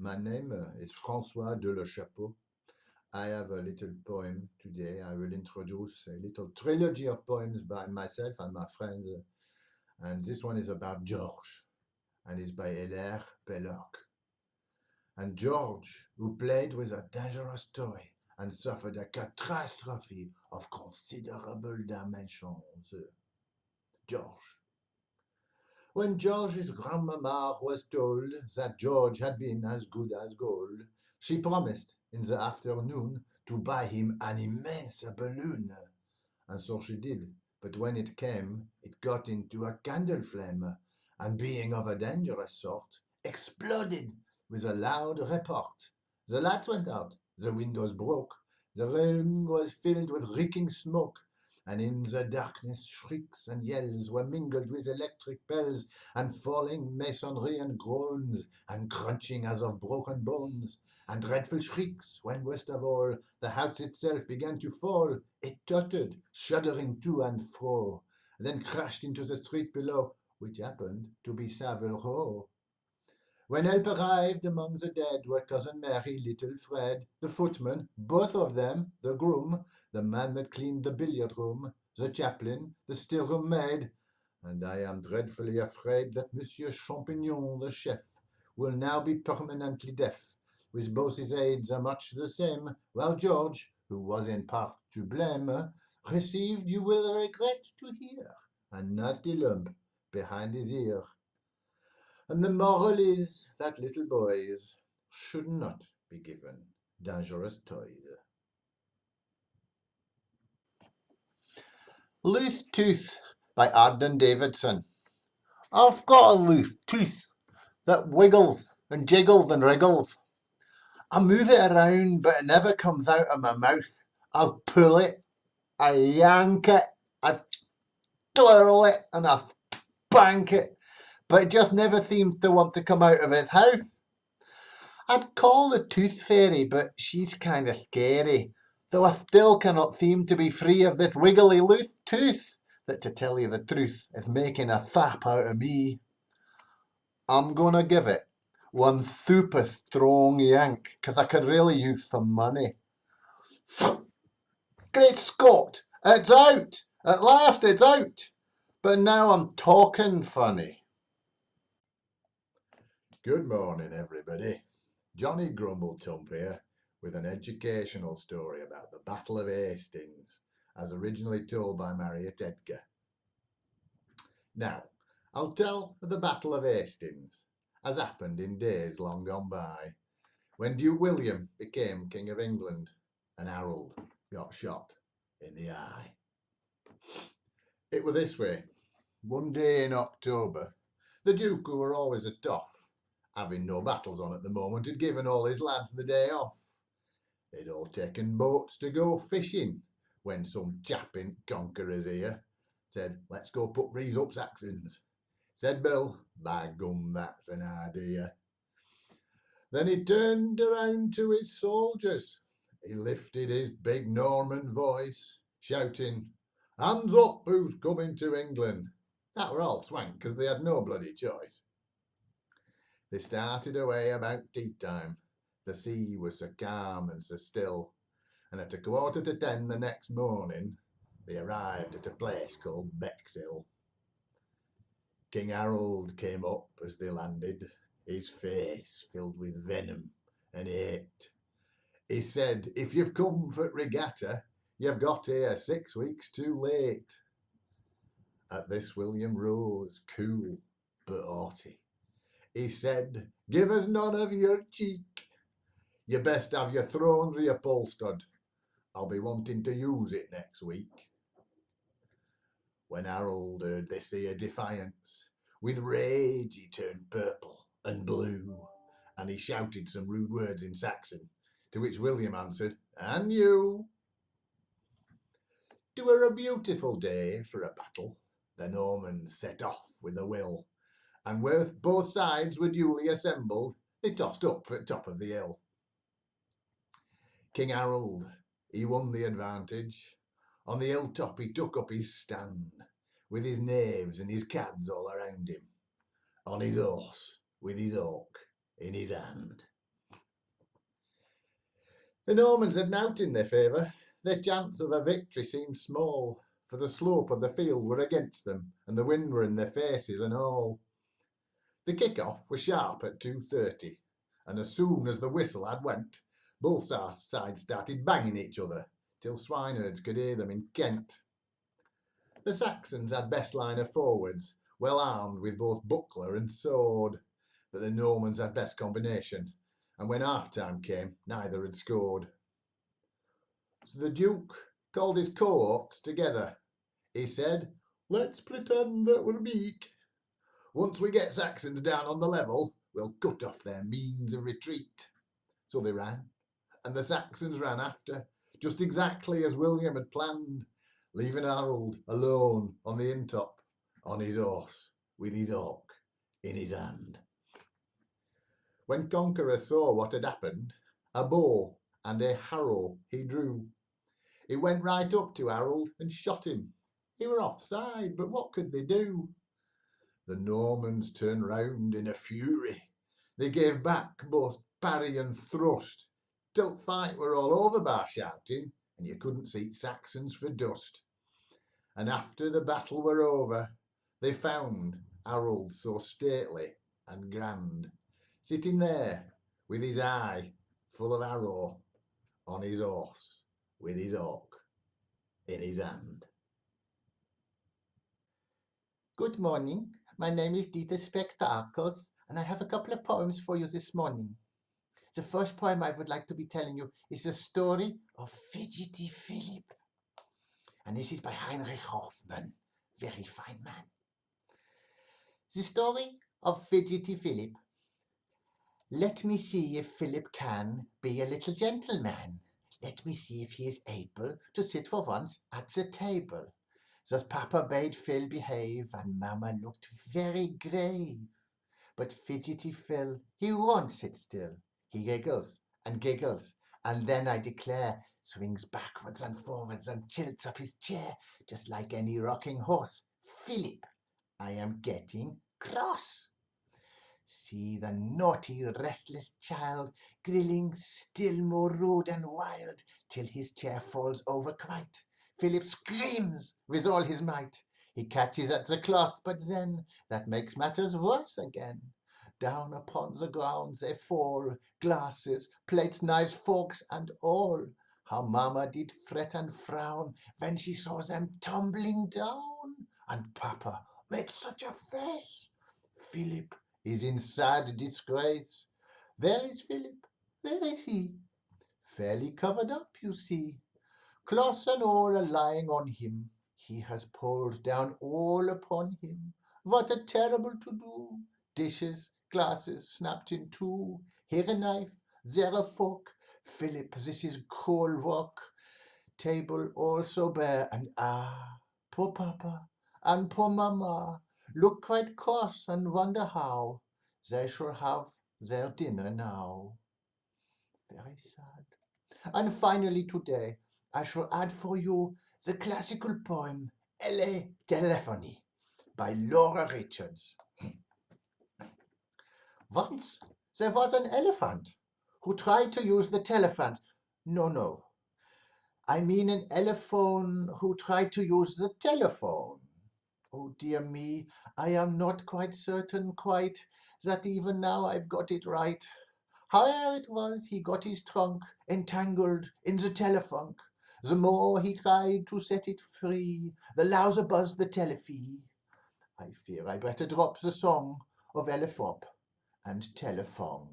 My name is François de Le Chapeau. I have a little poem today. I will introduce a little trilogy of poems by myself and my friends. And this one is about George and is by Hillaire, Belloc. And George, who played with a dangerous toy and suffered a catastrophe of considerable dimensions. George. When George's grandmama was told that George had been as good as gold, she promised in the afternoon to buy him an immense balloon. And so she did. But when it came, it got into a candle flame, and being of a dangerous sort, exploded with a loud report. The lights went out, the windows broke, the room was filled with reeking smoke, and in the darkness shrieks and yells were mingled with electric bells, and falling masonry and groans, and crunching as of broken bones, and dreadful shrieks, when worst of all, the house itself began to fall. It tottered, shuddering to and fro, then crashed into the street below, which happened to be Savile Row. When help arrived among the dead were Cousin Mary, little Fred, the footman, both of them, the groom, the man that cleaned the billiard room, the chaplain, the still-room maid, and I am dreadfully afraid that Monsieur Champignon, the chef, will now be permanently deaf, with both his aides are much the same, while George, who was in part to blame, received, you will regret to hear, a nasty lump behind his ear. And the moral is that little boys should not be given dangerous toys. Loose Tooth by Arden Davidson. I've got a loose tooth that wiggles and jiggles and wriggles. I move it around, but it never comes out of my mouth. I pull it, I yank it, I twirl it, and I spank it, but it just never seems to want to come out of its house. I'd call the tooth fairy, but she's kind of scary, though I still cannot seem to be free of this wiggly loose tooth that, to tell you the truth, is making a sap out of me. I'm gonna give it one super strong yank, 'cause I could really use some money. Great Scott! It's out! At last it's out! But now I'm talking funny. Good morning, everybody. Johnny Grumbletump here with an educational story about the Battle of Hastings, as originally told by Marriott Edgar. Now, I'll tell of the Battle of Hastings, as happened in days long gone by, when Duke William became King of England and Harold got shot in the eye. It was this way. One day in October, the Duke, who were always a toff, having no battles on at the moment, had given all his lads the day off. They'd all taken boats to go fishing, when some chap in Conqueror's ear said, "Let's go put these up Saxons." Said Bill, "By gum, that's an idea." Then he turned around to his soldiers. He lifted his big Norman voice, shouting, "Hands up, who's coming to England?" That were all swank, 'cause they had no bloody choice. They started away about tea time. The sea was so calm and so still, and at 10:15 the next morning, they arrived at a place called Bexhill. King Harold came up as they landed, his face filled with venom and hate. He said, "If you've come for regatta, you've got here 6 weeks too late." At this William rose, cool but haughty. He said, "Give us none of your cheek. You best have your throne reupholstered. I'll be wanting to use it next week." When Harold heard this here defiance, with rage he turned purple and blue, and he shouted some rude words in Saxon, to which William answered, "And you?" 'Twere a beautiful day for a battle. The Normans set off with a will, and where both sides were duly assembled, they tossed up for top of the hill. King Harold, he won the advantage. On the hilltop he took up his stand, with his knaves and his cads all around him, on his horse, with his hawk in his hand. The Normans had nowt in their favour. Their chance of a victory seemed small, for the slope of the field were against them, and the wind were in their faces and all. The kick-off was sharp at 2:30, and as soon as the whistle had went, both sides started banging each other, till swineherds could hear them in Kent. The Saxons had best line of forwards, well armed with both buckler and sword, but the Normans had best combination, and when half-time came, neither had scored. So the Duke called his cohorts together. He said, "Let's pretend that we're beat. Once we get Saxons down on the level, we'll cut off their means of retreat." So they ran, and the Saxons ran after, just exactly as William had planned, leaving Harold alone on the intop, on his horse, with his hawk in his hand. When Conqueror saw what had happened, a bow and a harrow he drew. He went right up to Harold and shot him. He were offside, but what could they do? The Normans turned round in a fury. They gave back both parry and thrust, till fight were all over by shouting, and you couldn't see Saxons for dust. And after the battle were over, they found Harold so stately and grand, sitting there with his eye full of arrow, on his horse, with his hawk in his hand. Good morning. My name is Dieter Spectacles, and I have a couple of poems for you this morning. The first poem I would like to be telling you is the story of Fidgety Philip. And this is by Heinrich Hoffman, very fine man. The story of Fidgety Philip. Let me see if Philip can be a little gentleman. Let me see if he is able to sit for once at the table. Thus Papa bade Phil behave, and Mamma looked very grave. But Fidgety Phil, he won't sit still. He giggles, and then I declare, swings backwards and forwards and tilts up his chair, just like any rocking horse. Philip, I am getting cross. See the naughty, restless child, grilling still more rude and wild, till his chair falls over quite. Philip screams with all his might. He catches at the cloth, but then that makes matters worse again. Down upon the ground they fall, glasses, plates, knives, forks, and all. How Mamma did fret and frown when she saw them tumbling down. And Papa made such a face. Philip is in sad disgrace. Where is Philip? Where is he? Fairly covered up, you see. Cloths and all are lying on him. He has pulled down all upon him. What a terrible to-do! Dishes, glasses snapped in two. Here a knife, there a fork. Philip, this is cold work. Table all so bare, and poor Papa and poor Mamma look quite cross and wonder how they shall have their dinner now. Very sad. And finally today, I shall add for you the classical poem Elle Telephony by Laura Richards. Once there was an elephant who tried to use the telephone. No. I mean an elephone who tried to use the telephone. Oh dear me, I am not quite certain that even now I've got it right. However it was, he got his trunk entangled in the telephone. The more he tried to set it free, the louder buzzed the telephone. I fear I better drop the song of Elephop and telephone.